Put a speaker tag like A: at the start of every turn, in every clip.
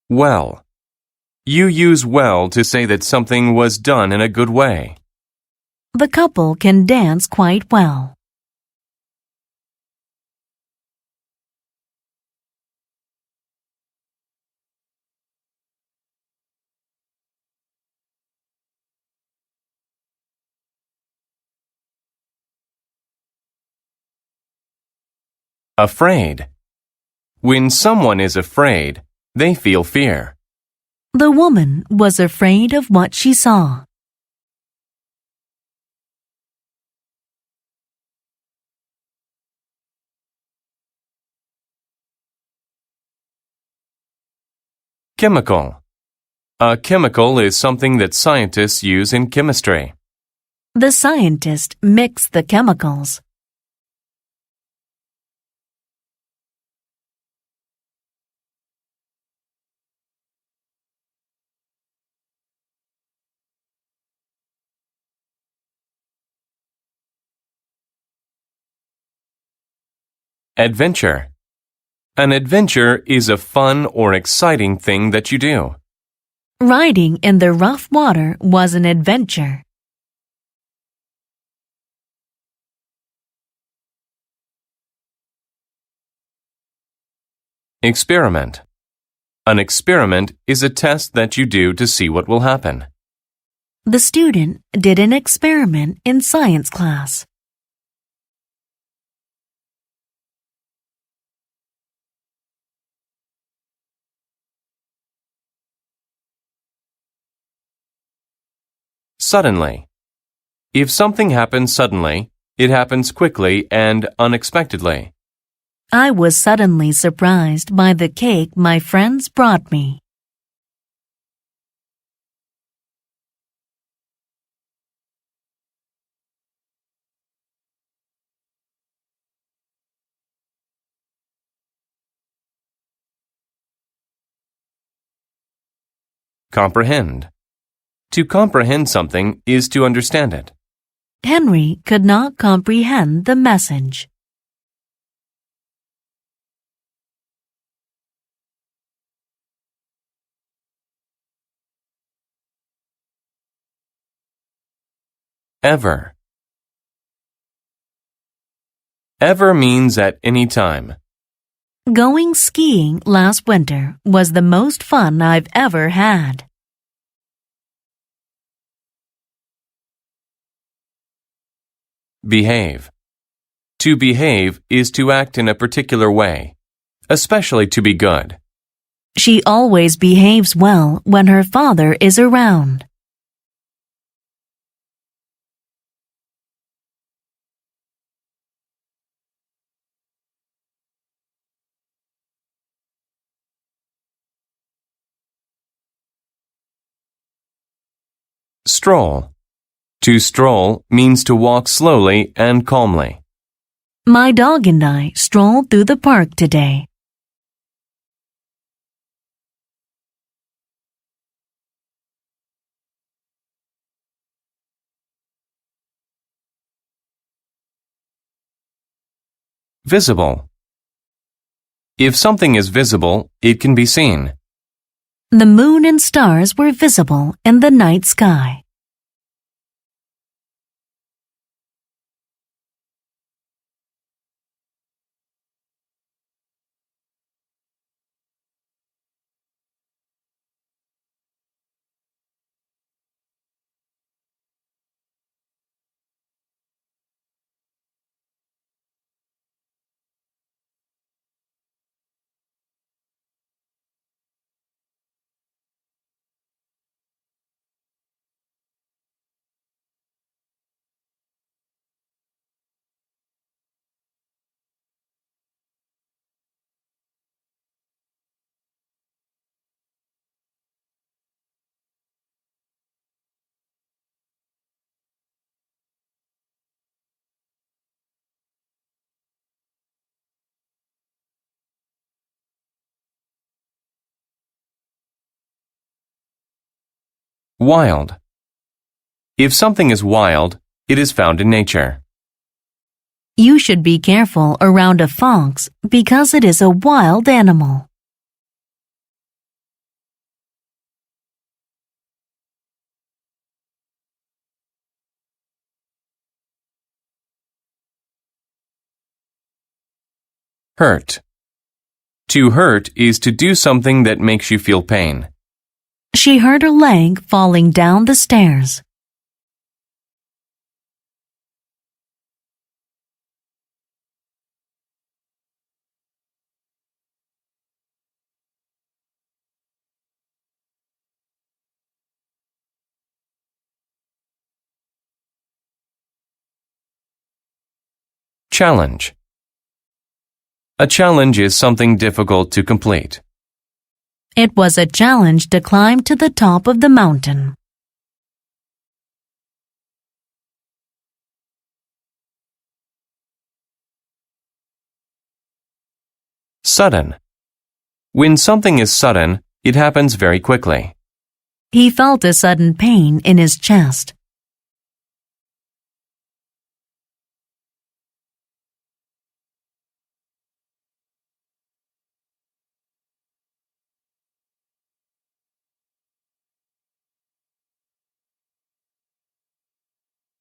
A: Well. You use well to say that something was done in a good way.
B: The couple can dance quite well.
A: Afraid. When someone is afraid, they feel fear.
B: The woman was afraid of what she saw.
A: Chemical. A chemical is something that scientists use in chemistry.
B: The scientist mixed the chemicals.
A: Adventure. An adventure is a fun or exciting thing that you do.
B: Riding in the rough water was an adventure.
A: Experiment. An experiment is a test that you do to see what will happen.
B: The student did an experiment in science class.
A: Suddenly. If something happens suddenly, it happens quickly and unexpectedly.
B: I was suddenly surprised by the cake my friends brought me.
A: Comprehend. To comprehend something is to understand it.
B: Henry could not comprehend the message.
A: Ever. Ever means at any time.
B: Going skiing last winter was the most fun I've ever had.
A: Behave. To behave is to act in a particular way, especially to be good.
B: She always behaves well when her father is around.
A: Stroll. To stroll means to walk slowly and calmly.
B: My dog and I strolled through the park today.
A: Visible. If something is visible, it can be seen.
B: The moon and stars were visible in the night sky.
A: Wild. If something is wild, it is found in nature.
B: You should be careful around a fox because it is a wild animal.
A: Hurt. To hurt is to do something that makes you feel pain.
B: She hurt her leg falling down the stairs.
A: Challenge. A challenge is something difficult to complete.
B: It was a challenge to climb to the top of the mountain.
A: Sudden. When something is sudden, it happens very quickly.
B: He felt a sudden pain in his chest.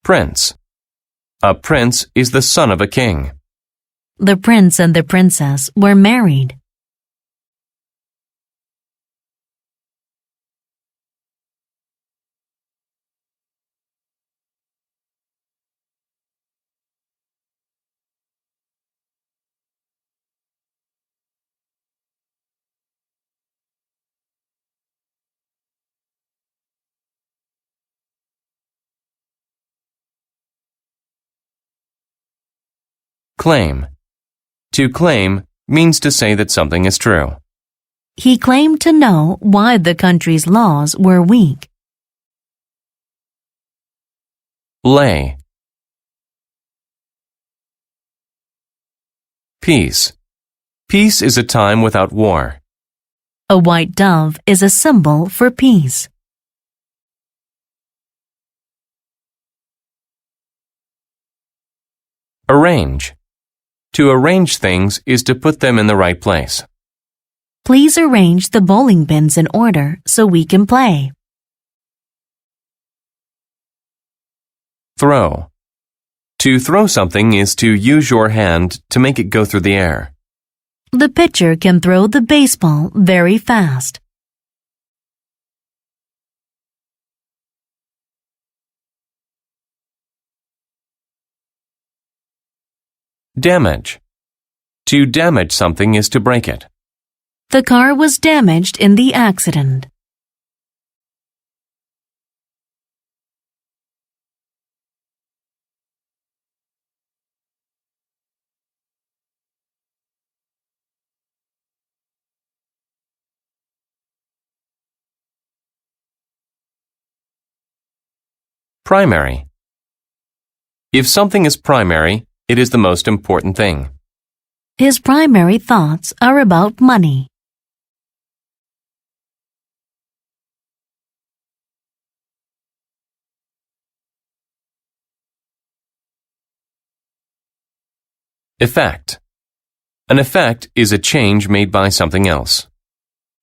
A: Prince. A prince is the son of a king.
B: The prince and the princess were married.
A: Claim. To claim means to say that something is true.
B: He claimed to know why the country's laws were weak.
A: Lay. Peace. Peace is a time without war.
B: A white dove is a symbol for peace.
A: Arrange. To arrange things is to put them in the right place.
B: Please arrange the bowling pins in order so we can play.
A: Throw. To throw something is to use your hand to make it go through the air.
B: The pitcher can throw the baseball very fast.
A: Damage. To damage something is to break it.
B: The car was damaged in the accident.
A: Primary. If something is primary, it is the most important thing.
B: His primary thoughts are about money.
A: Effect. An effect is a change made by something else.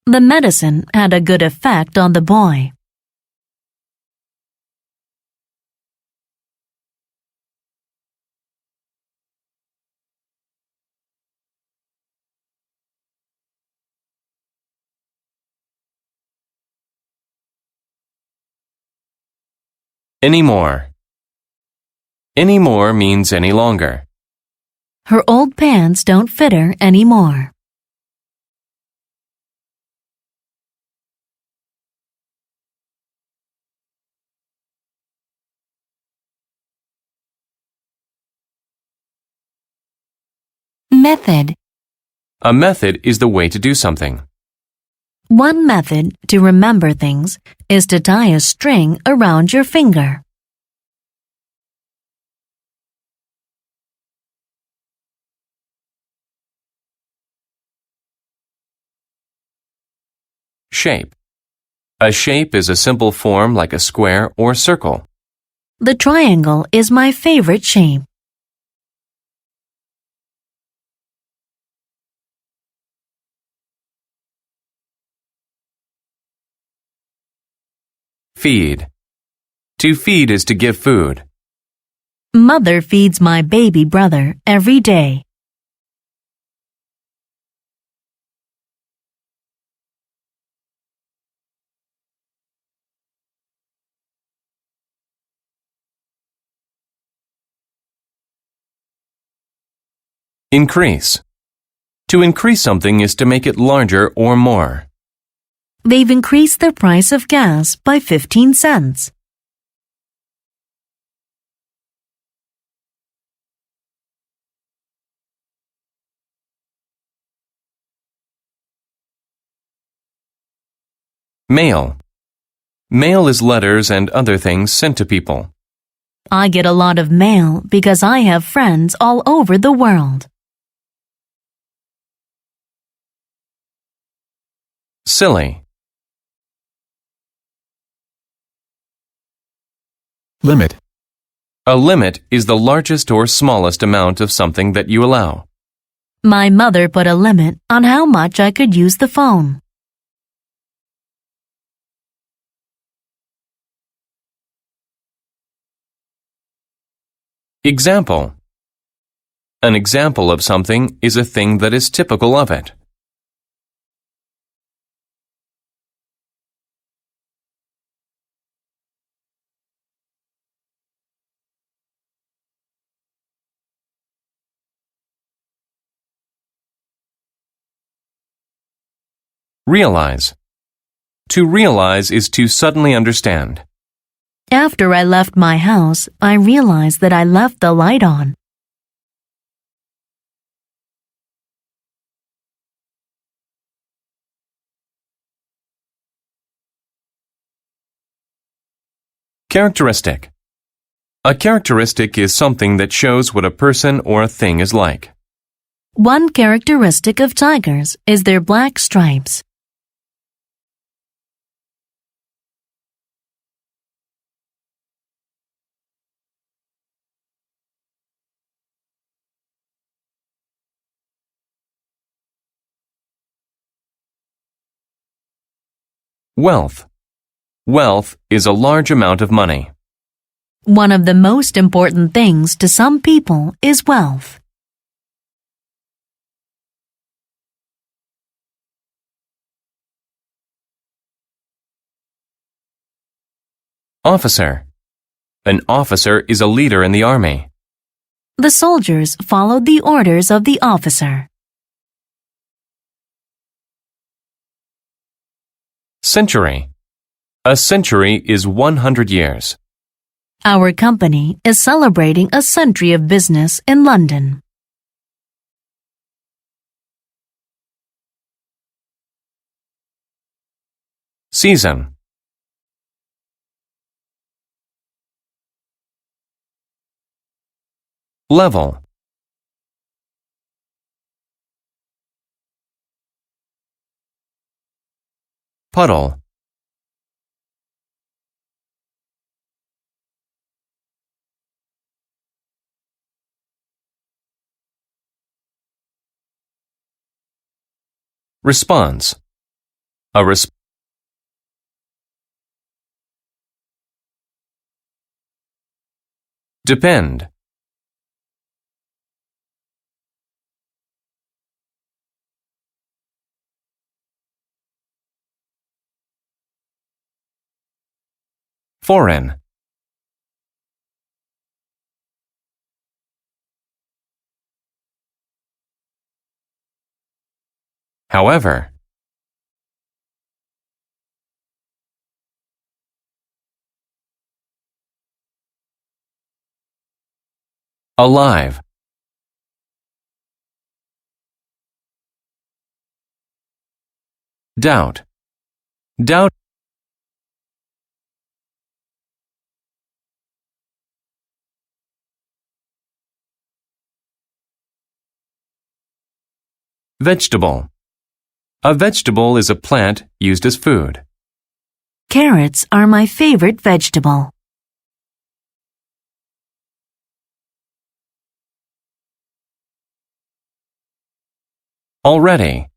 B: The medicine had a good effect on the boy.
A: Anymore. Anymore means any longer.
B: Her old pants don't fit her anymore. Method.
A: A method is the way to do something.
B: One method to remember things is to tie a string around your finger.
A: Shape. A shape is a simple form like a square or circle.
B: The triangle is my favorite shape.
A: Feed. To feed is to give food.
B: Mother feeds my baby brother every day.
A: Increase. To increase something is to make it larger or more.
B: They've increased the price of gas by 15 cents.
A: Mail. Mail is letters and other things sent to people.
B: I get a lot of mail because I have friends all over the world.
A: Silly.
C: Limit.
A: A limit is the largest or smallest amount of something that you allow.
B: My mother put a limit on how much I could use the phone.
A: Example. An example of something is a thing that is typical of it. Realize. To realize is to suddenly understand.
B: After I left my house, I realized that I left the light on.
A: Characteristic. A characteristic is something that shows what a person or a thing is like.
B: One characteristic of tigers is their black stripes.
A: Wealth. Wealth is a large amount of money.
B: One of the most important things to some people is wealth.
A: Officer. An officer is a leader in the army.
B: The soldiers followed the orders of the officer.
A: Century. A century is 100 years.
B: Our company is celebrating a century of business in London.
A: Season. Level. Puddle. Response. A response. Depend. Foreign. However. Alive. Doubt. Doubt. Vegetable. A vegetable is a plant used as food.
B: Carrots are my favorite vegetable.
A: Already.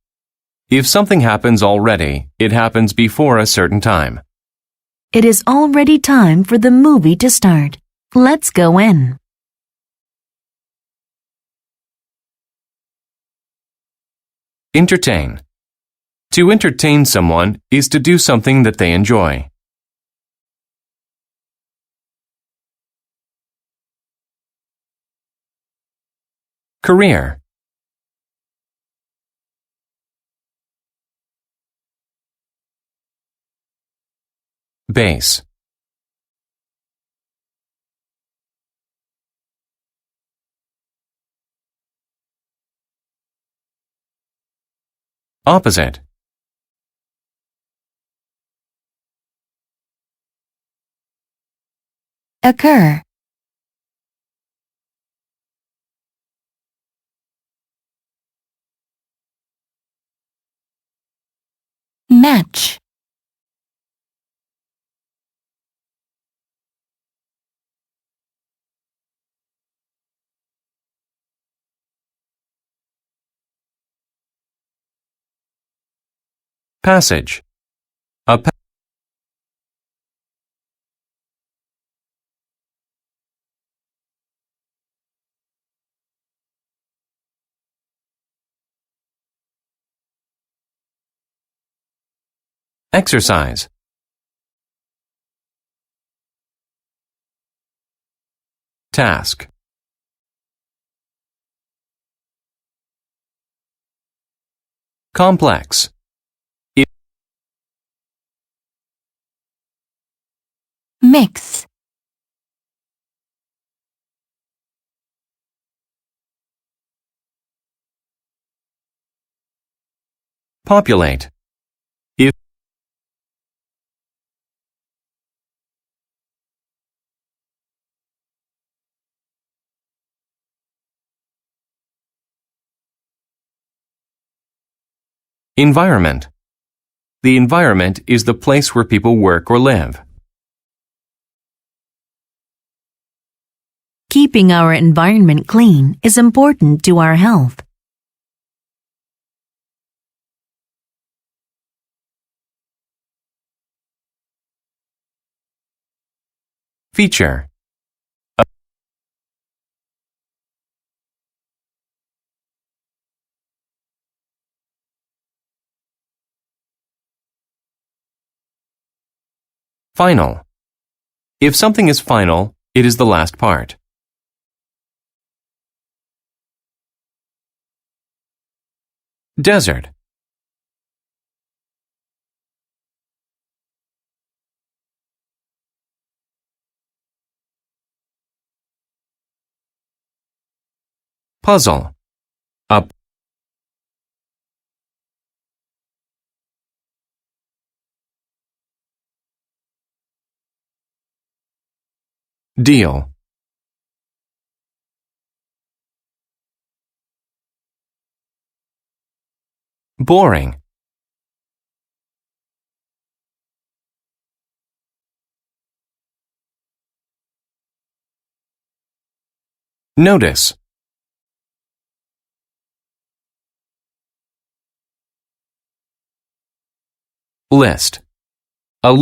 A: If something happens already, it happens before a certain time.
B: It is already time for the movie to start. Let's go in.
A: Entertain. To entertain someone is to do something that they enjoy. Career. base. Opposite.
B: Occur. Match.
A: Passage. A exercise. Task. Complex.
B: Mix.
A: Populate. If environment. The environment is the place where people work or live.
B: Keeping our environment clean is important to our health.
A: Feature. Final. If something is final, it is the last part. Desert. Puzzle. Up. Deal. Boring. Notice. List. A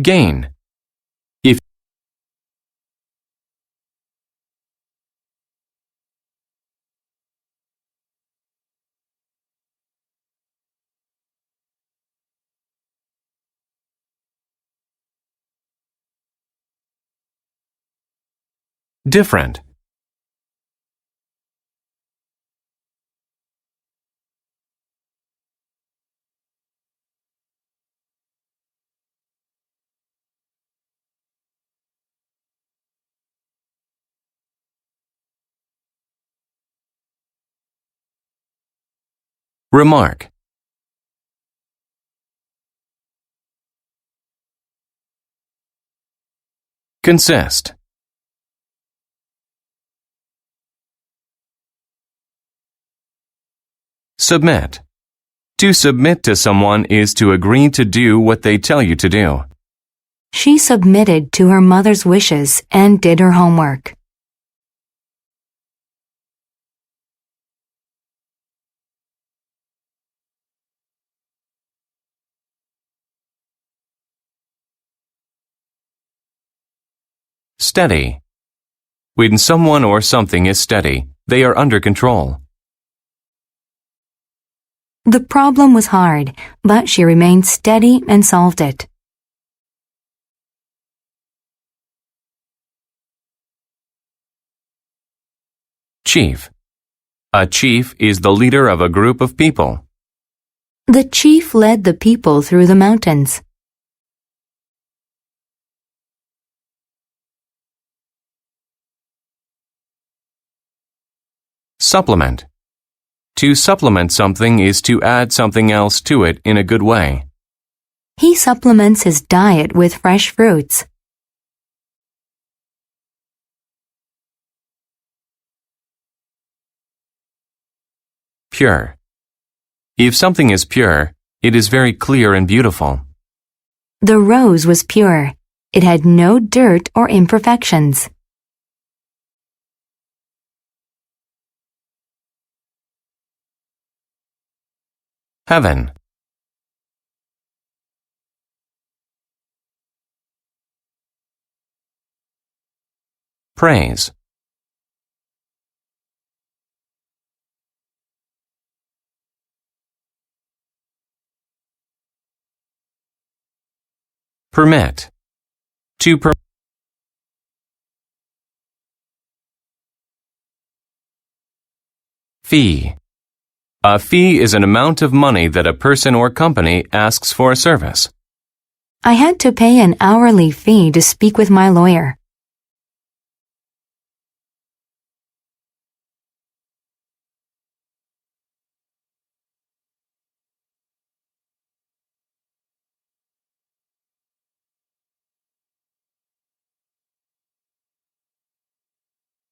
A: gain. If different. Remark. Consist. Submit. To submit to someone is to agree to do what they tell you to do.
C: She submitted to her mother's wishes and did her homework.
A: Steady. When someone or something is steady, they are under control.
C: The problem was hard, but she remained steady and solved it.
A: Chief. A chief is the leader of a group of people.
C: The chief led the people through the mountains.
A: Supplement. To supplement something is to add something else to it in a good way.
C: He supplements his diet with fresh fruits.
A: Pure. If something is pure, it is very clear and beautiful.
C: The rose was pure. It had no dirt or imperfections.
A: Heaven. Praise. Permit. To permit. Fee. A fee is an amount of money that a person or company asks for a service.
C: I had to pay an hourly fee to speak with my lawyer.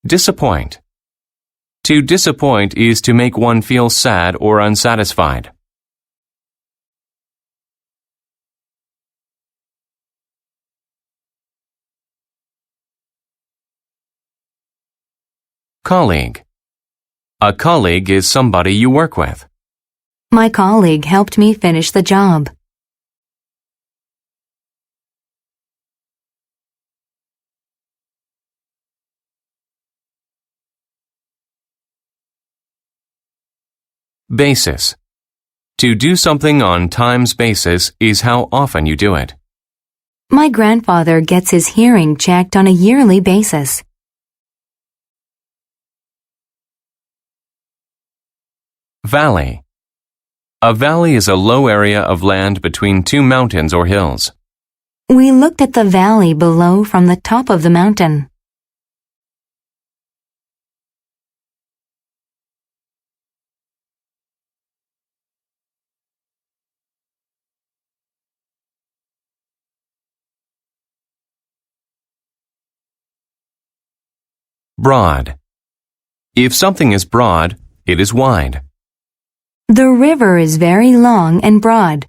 A: Disappoint. To disappoint is to make one feel sad or unsatisfied. Colleague. A colleague is somebody you work with.
C: My colleague helped me finish the job.
A: Basis. To do something on times basis is how often you do it.
C: My grandfather gets his hearing checked on a yearly basis.
A: Valley. A valley is a low area of land between two mountains or hills.
C: We looked at the valley below from the top of the mountain.
A: Broad. If something is broad, it is wide.
C: The river is very long and broad.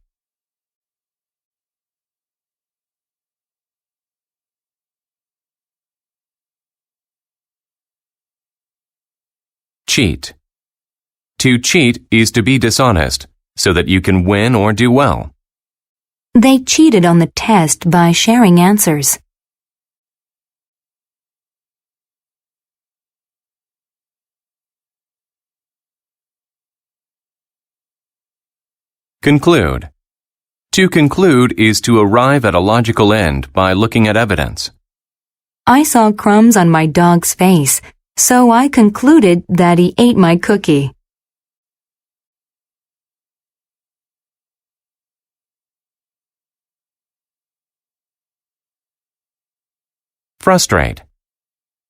A: Cheat. To cheat is to be dishonest, so that you can win or do well.
C: They cheated on the test by sharing answers.
A: Conclude. To conclude is to arrive at a logical end by looking at evidence.
C: I saw crumbs on my dog's face, so I concluded that he ate my cookie.
A: Frustrate.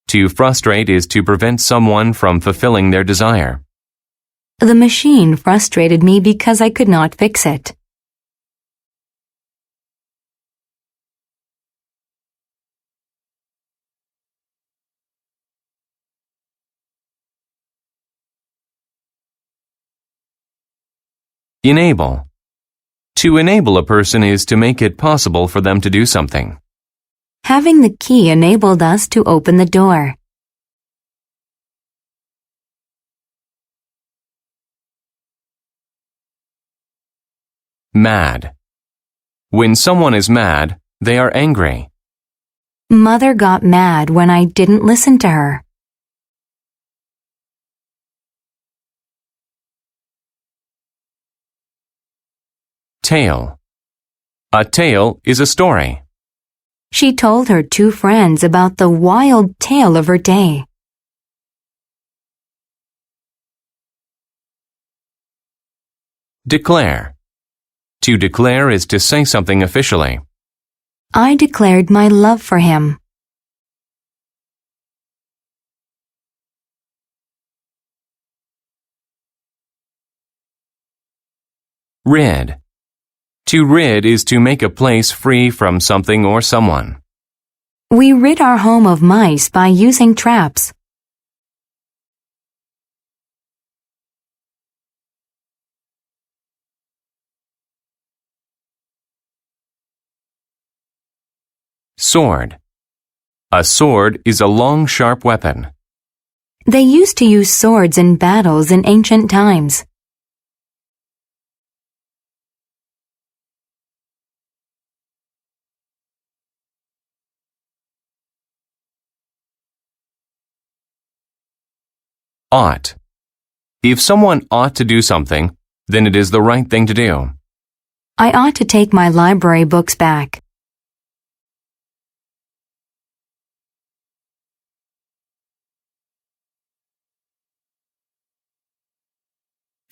A: To frustrate is to prevent someone from fulfilling their desire.
C: The machine frustrated me because I could not fix it.
A: Enable. To enable a person is to make it possible for them to do something.
C: Having the key enabled us to open the door.
A: Mad. When someone is mad, they are angry.
C: Mother got mad when I didn't listen to her.
A: Tale. A tale is a story.
C: She told her two friends about the wild tale of her day.
A: Declare. To declare is to say something officially.
C: I declared my love for him.
A: Rid. To rid is to make a place free from something or someone.
C: We rid our home of mice by using traps.
A: Sword. A sword is a long, sharp weapon.
C: They used to use swords in battles in ancient times.
A: Ought. If someone ought to do something, then it is the right thing to do.
C: I ought to take my library books back.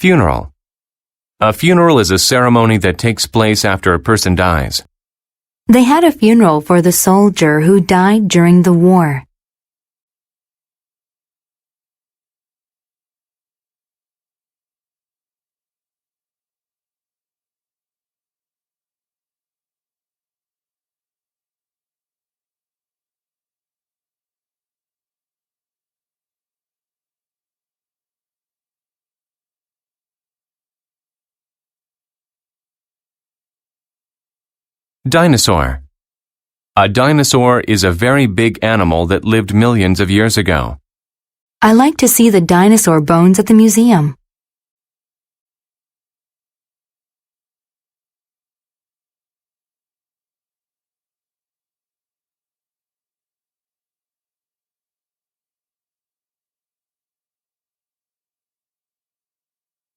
A: Funeral. A funeral is a ceremony that takes place after a person dies.
C: They had a funeral for the soldier who died during the war.
A: Dinosaur. A dinosaur is a very big animal that lived millions of years ago.
C: I like to see the dinosaur bones at the museum.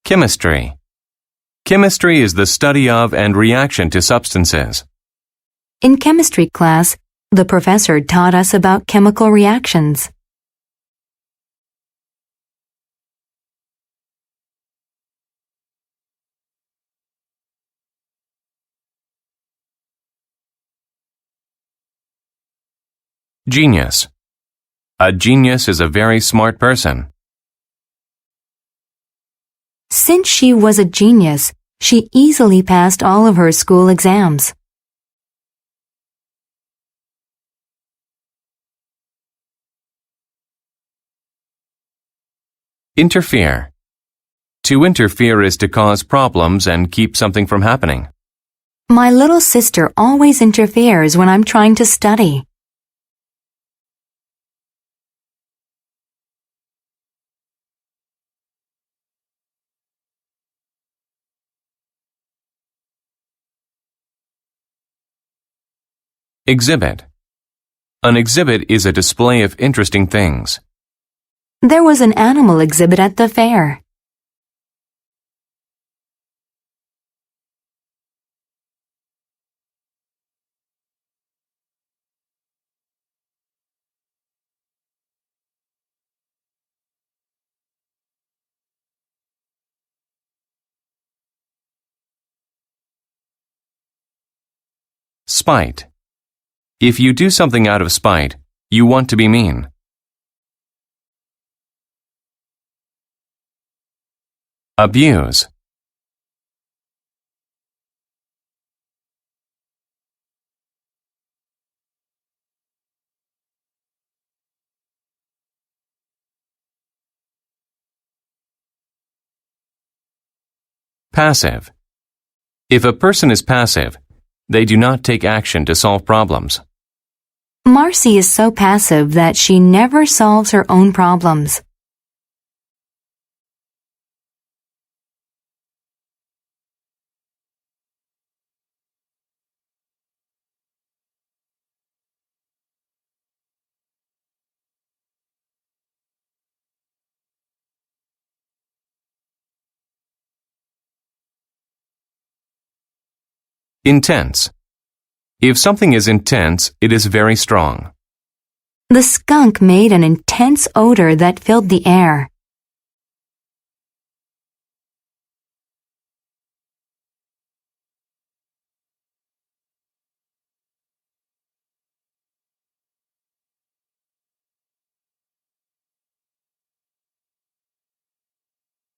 A: Chemistry. Chemistry is the study of and reaction to substances.
C: In chemistry class, the professor taught us about chemical reactions.
A: Genius. A genius is a very smart person.
C: Since she was a genius, she easily passed all of her school exams.
A: Interfere. To interfere is to cause problems and keep something from happening.
C: My little sister always interferes when I'm trying to study.
A: Exhibit. An exhibit is a display of interesting things.
C: There was an animal exhibit at the fair.
A: Spite. If you do something out of spite, you want to be mean. Abuse. Passive. If a person is passive, they do not take action to solve problems.
C: Marcy is so passive that she never solves her own problems.
A: Intense. If something is intense, it is very strong.
C: The skunk made an intense odor that filled the air.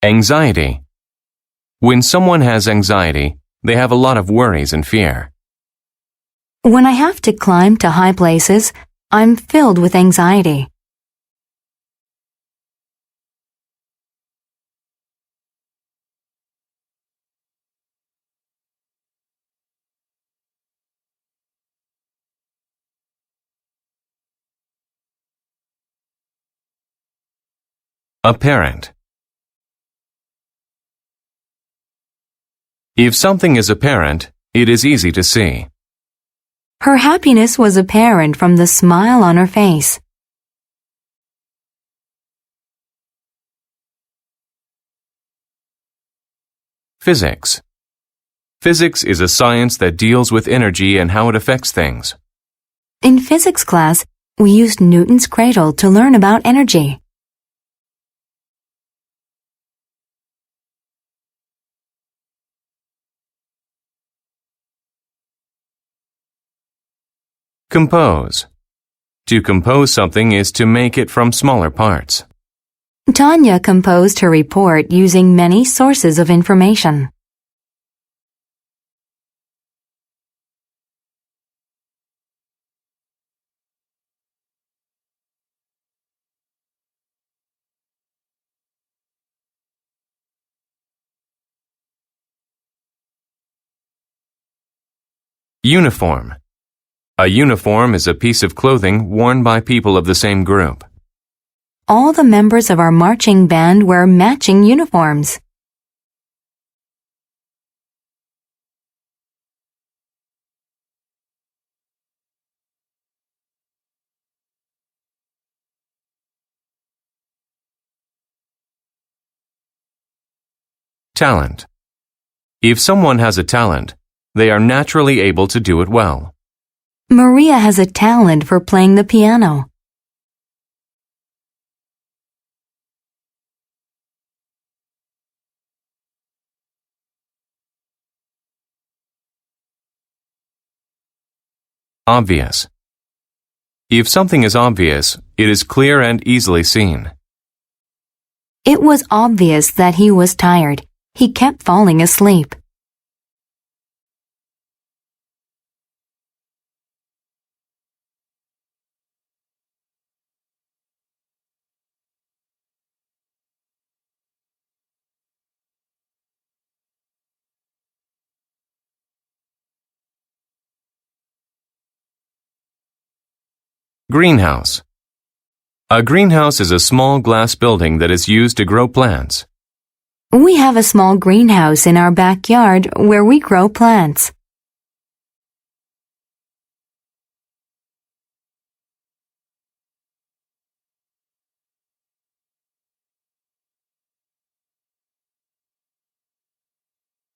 A: Anxiety. When someone has anxiety, they have a lot of worries and fear.
C: When I have to climb to high places, I'm filled with anxiety.
A: Apparent. If something is apparent, it is easy to see.
C: Her happiness was apparent from the smile on her face.
A: Physics. Physics is a science that deals with energy and how it affects things.
C: In physics class, we used Newton's cradle to learn about energy.
A: Compose. To compose something is to make it from smaller parts.
C: Tanya composed her report using many sources of information.
A: Uniform. A uniform is a piece of clothing worn by people of the same group.
C: All the members of our marching band wear matching uniforms.
A: Talent. If someone has a talent, they are naturally able to do it well.
C: Maria has a talent for playing the piano.
A: Obvious. If something is obvious, it is clear and easily seen.
C: It was obvious that he was tired. He kept falling asleep.
A: Greenhouse. A greenhouse is a small glass building that is used to grow plants.
C: We have a small greenhouse in our backyard where we grow plants.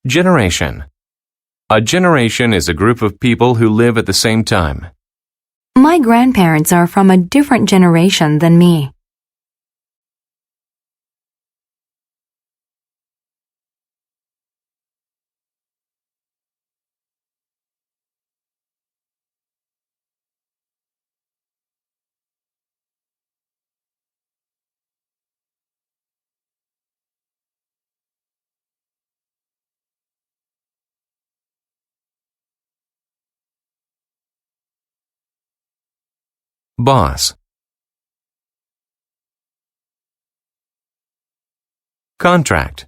A: Generation. A generation is a group of people who live at the same time.
C: My grandparents are from a different generation than me.
A: Boss. Contract.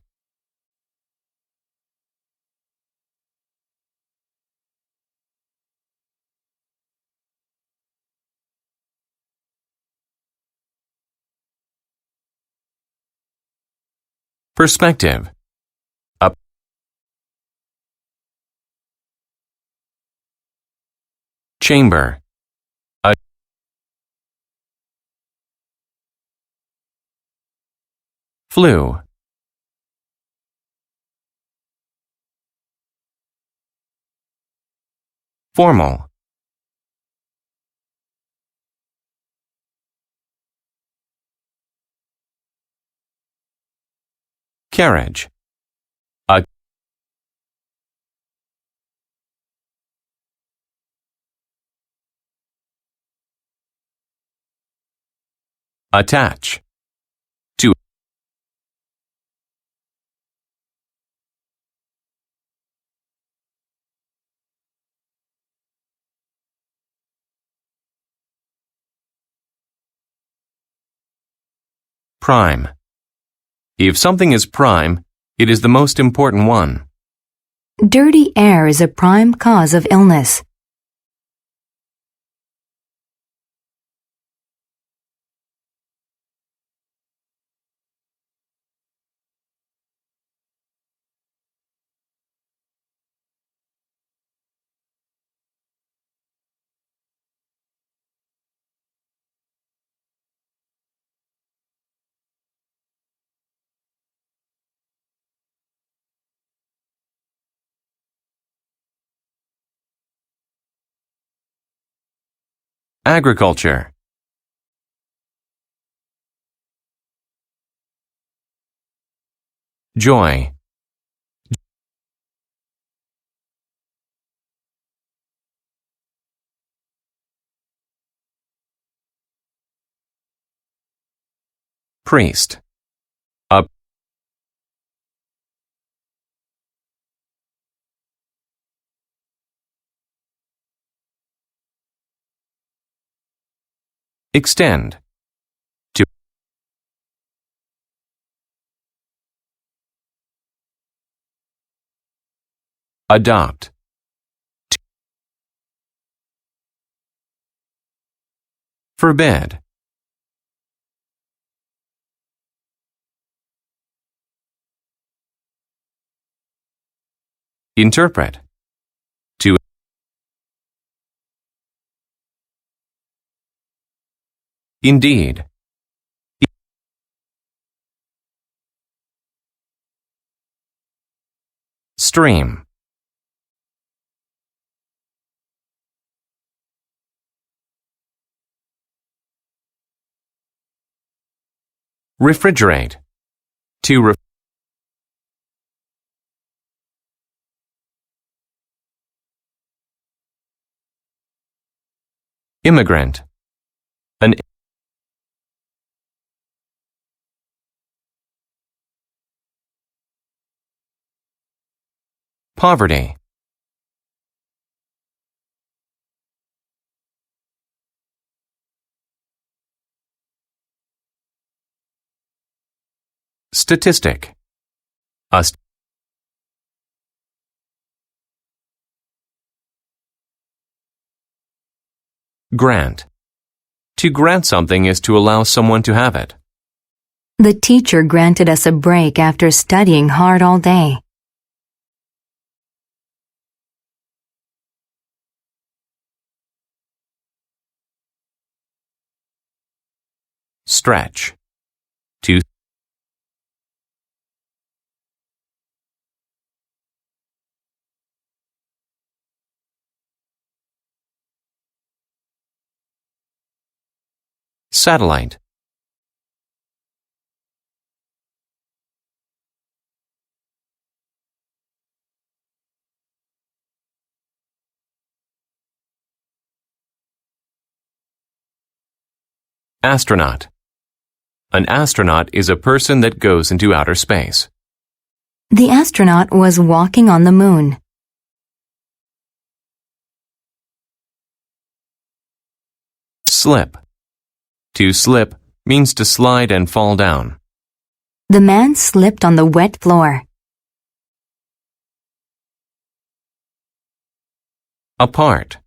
A: Perspective. A chamber. A flu. Formal. Carriage. A attach. Prime. If something is prime, it is the most important one.
C: Dirty air is a prime cause of illness.
A: Agriculture. Joy. Priest. A extend. To adopt. To forbid. Interpret. To indeed. Stream. Refrigerate. To immigrant. An poverty. Statistic. A grant. To grant something is to allow someone to have it.
C: The teacher granted us a break after studying hard all day.
A: Stretch. To satellite. Astronaut. An astronaut is a person that goes into outer space.
C: The astronaut was walking on the moon.
A: Slip. To slip means to slide and fall down.
C: The man slipped on the wet floor.
A: Apart.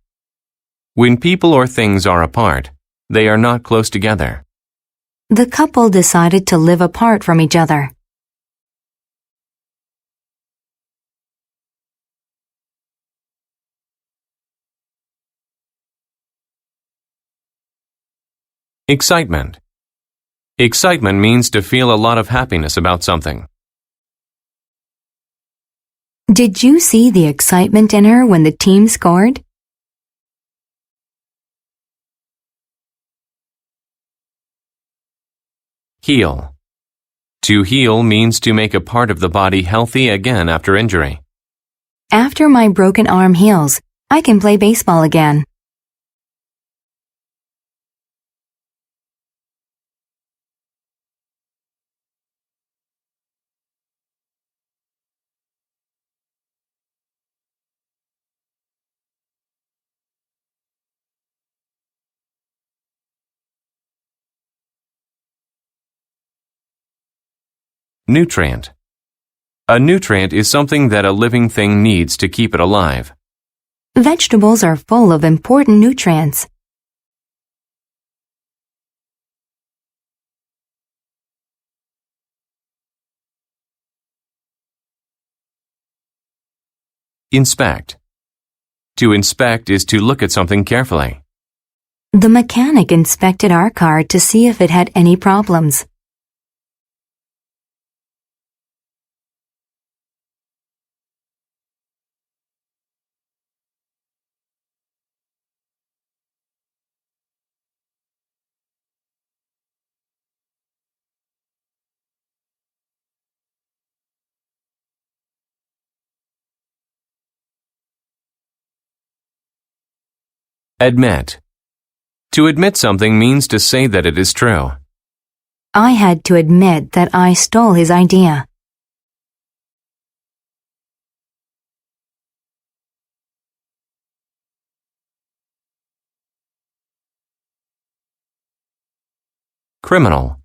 A: When people or things are apart, they are not close together.
C: The couple decided to live apart from each other.
A: Excitement. Excitement means to feel a lot of happiness about something.
C: Did you see the excitement in her when the team scored?
A: Heal. To heal means to make a part of the body healthy again after injury.
C: After my broken arm heals, I can play baseball again.
A: Nutrient. A nutrient is something that a living thing needs to keep it alive.
C: Vegetables are full of important nutrients.
A: Inspect. To inspect is to look at something carefully.
C: The mechanic inspected our car to see if it had any problems.
A: Admit. To admit something means to say that it is true.
C: I had to admit that I stole his idea.
A: Criminal.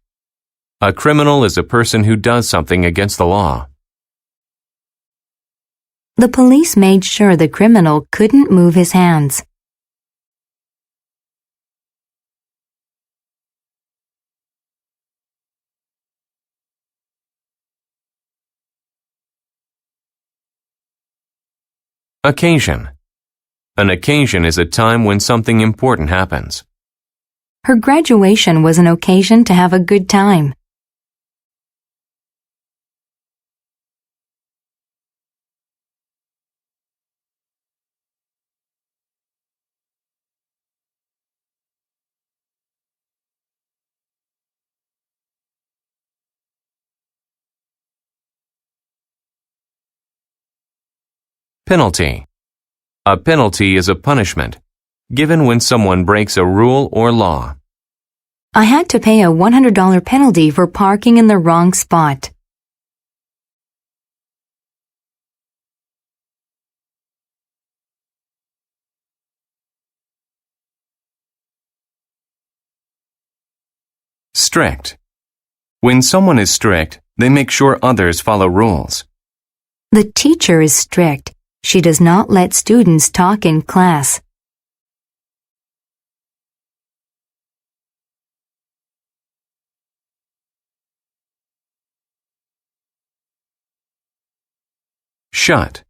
A: A criminal is a person who does something against the law.
C: The police made sure the criminal couldn't move his hands.
A: Occasion. An occasion is a time when something important happens.
C: Her graduation was an occasion to have a good time.
A: Penalty. A penalty is a punishment given when someone breaks a rule or law.
C: I had to pay a $100 penalty for parking in the wrong spot.
A: Strict. When someone is strict, they make sure others follow rules.
C: The teacher is strict. She does not let students talk in class.
A: Shut.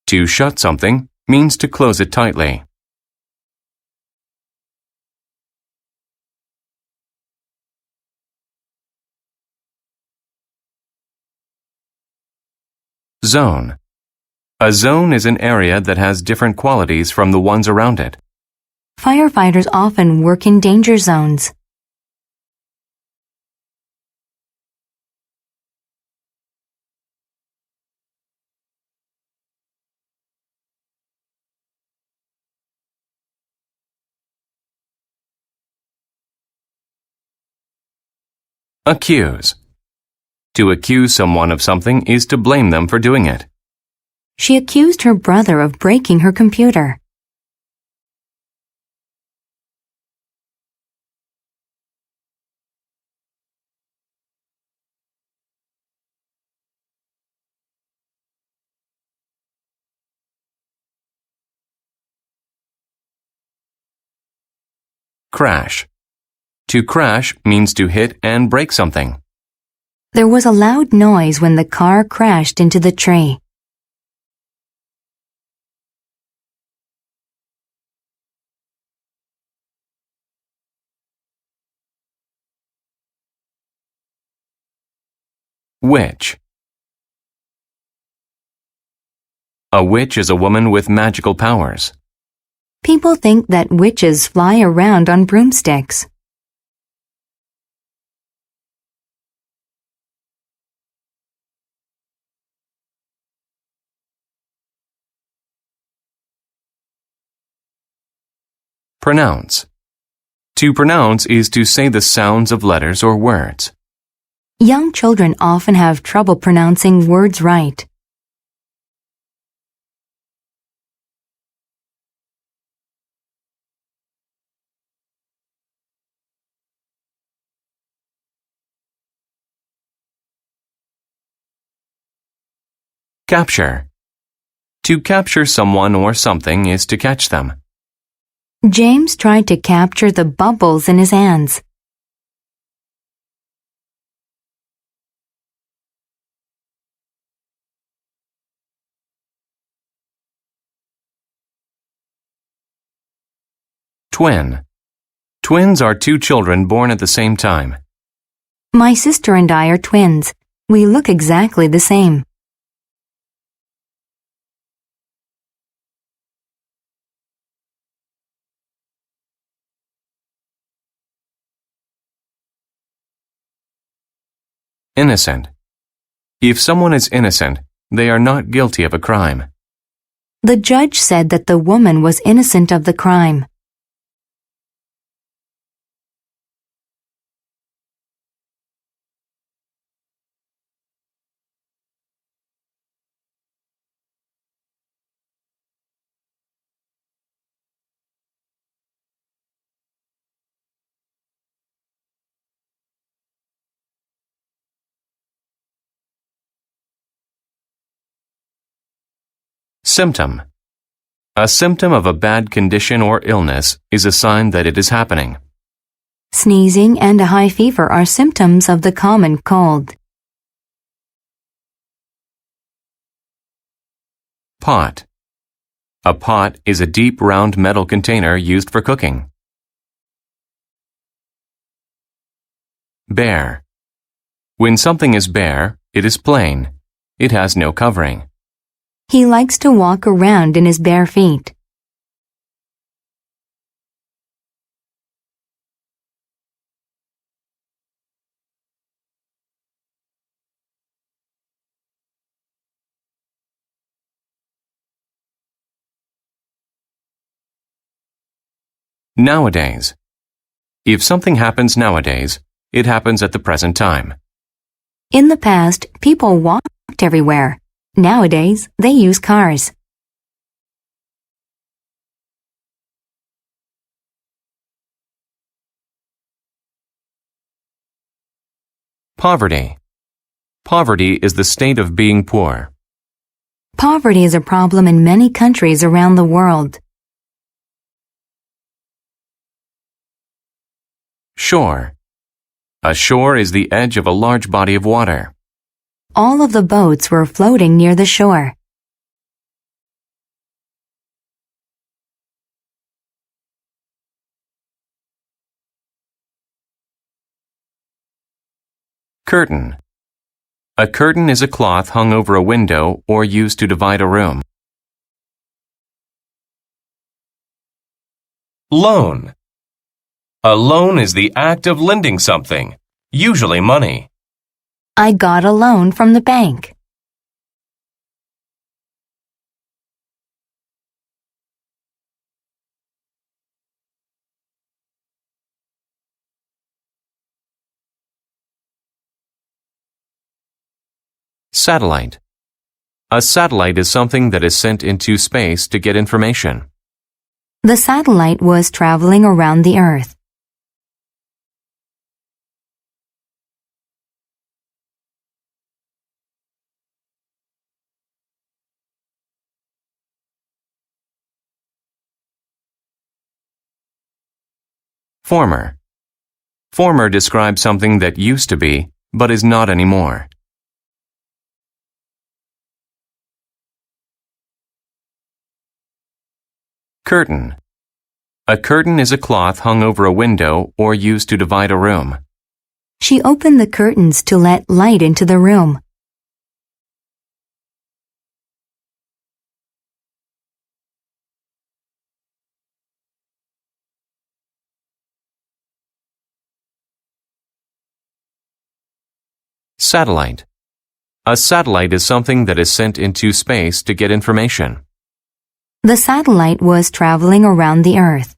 A: To shut something means to close it tightly. Zone. A zone is an area that has different qualities from the ones around it.
C: Firefighters often work in danger zones.
A: Accuse. To accuse someone of something is to blame them for doing it.
C: She accused her brother of breaking her computer.
A: Crash. To crash means to hit and break something.
C: There was a loud noise when the car crashed into the tree.
A: Witch. A witch is a woman with magical powers.
C: People think that witches fly around on broomsticks.
A: Pronounce. To pronounce is to say the sounds of letters or words.
C: Young children often have trouble pronouncing words right.
A: Capture. To capture someone or something is to catch them.
C: James tried to capture the bubbles in his hands.
A: Twin. Twins are two children born at the same time.
C: My sister and I are twins. We look exactly the same.
A: Innocent. If someone is innocent, they are not guilty of a crime.
C: The judge said that the woman was innocent of the crime.
A: Symptom. A symptom of a bad condition or illness is a sign that it is happening.
C: Sneezing and a high fever are symptoms of the common cold.
A: Pot. A pot is a deep round metal container used for cooking. Bare. When something is bare, it is plain. It has no covering.
C: He likes to walk around in his bare feet.
A: Nowadays. If something happens nowadays, it happens at the present time.
C: In the past, people walked everywhere. Nowadays, they use cars.
A: Poverty. Poverty is the state of being poor.
C: Poverty is a problem in many countries around the world.
A: Shore. A shore is the edge of a large body of water.
C: All of the boats were floating near the shore.
A: Curtain. A curtain is a cloth hung over a window or used to divide a room. Loan. A loan is the act of lending something, usually money.
C: I got a loan from the bank.
A: Satellite. A satellite is something that is sent into space to get information.
C: The satellite was traveling around the Earth.
A: Former. Former describes something that used to be, but is not anymore. Curtain. A curtain is a cloth hung over a window or used to divide a room.
C: She opened the curtains to let light into the room.
A: Satellite. A satellite is something that is sent into space to get information.
C: The satellite was traveling around the Earth.